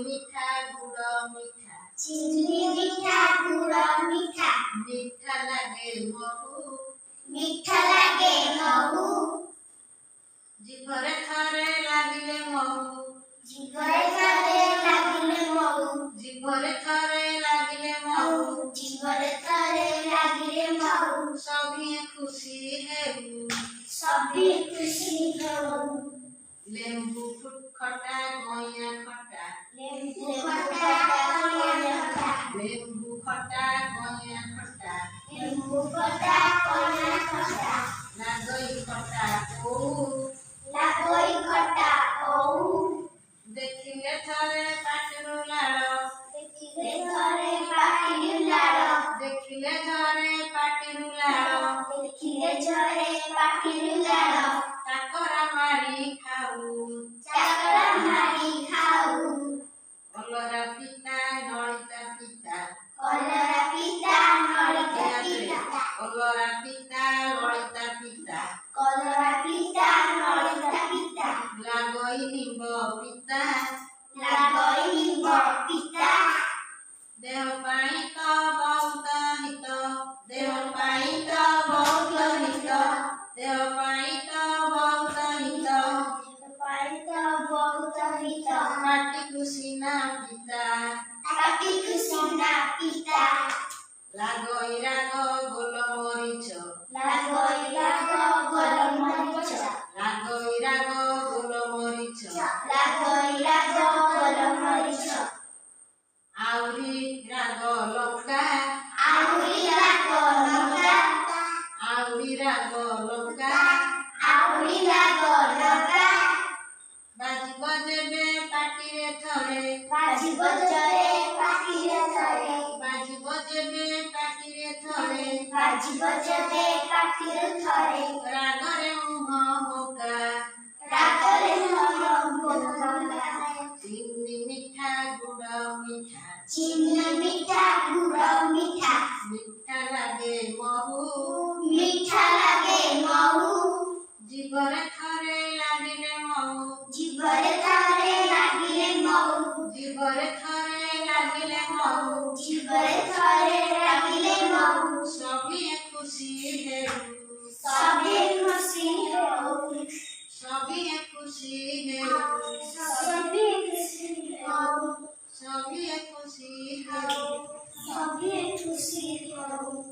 मीठा गुड़ मीठा चीनी मीठा गुड़ मीठा मीठा लागे महू मीठा लागे महू जीभरे थरे लागिले महू जीभरे थरे लागिले महू जीभरे थरे लागिले महू जीभरे थरे लागिले महू सभी खुशी हेऊ सभी खुशी हेऊ लेंबू खट्टा गइया खट्टा लेंबू खट्टा गइया खट्टा लेंबू खट्टा गइया खट्टा लेंबू खट्टा गइया खट्टा लागई खट्टा ओ लागई खट्टा ओ देखिले थरे पाटिरु लाड़ देखिले थरे पाटिरु लाड़ देखिले थरे पाटिरु लाड़ देखिले थरे पाटिरु लाड़ काकरा मारी खाऊ चाकरा मारी खाऊ कलरा पिता नळिता पिता कलरा पिता नळिता पिता कलरा पिता नळिता पिता कलरा पिता नळिता पिता लागई निंब पिता लागई निंब पिता देह पाई तो बहुत हित देह पाई तो बहुत हित देह पाई तो बहुत हित पाई तो बहुत हित पाटी कुसिना पिता पाटी कुसिना पिता लागई राग गोल मरिच लागई राग गोल मरिच लागई राग गोल मरिच लागई राग गोल मरिच आउरी राग लंका आउरी राग लंका आउरी राग लंका आउरी राग लंका बाजिब जेबे पाटिरे थरे बाजिब जेबे पाटिरे थरे बाजिब जेबे पाटिरे थरे बाजिब जेबे पाटिरे थरे रागरे मुह बोका रागरे मुह बोका चीनी मीठा गुड़ मीठा चीनी मीठा गुड़ मीठा मीठा लागे महू मीठा लागे महू जीभरे थरे लागिले महू जीभरे थरे लागिले महू जीभरे थरे लागिले महू जीभरे थरे लागिले महू सभी खुशी हेऊ सभी खुशी हेऊ सभी खुशी हेऊ सभी खुशी हेऊ सभी खुशी हेऊ सभी खुशी हेऊ।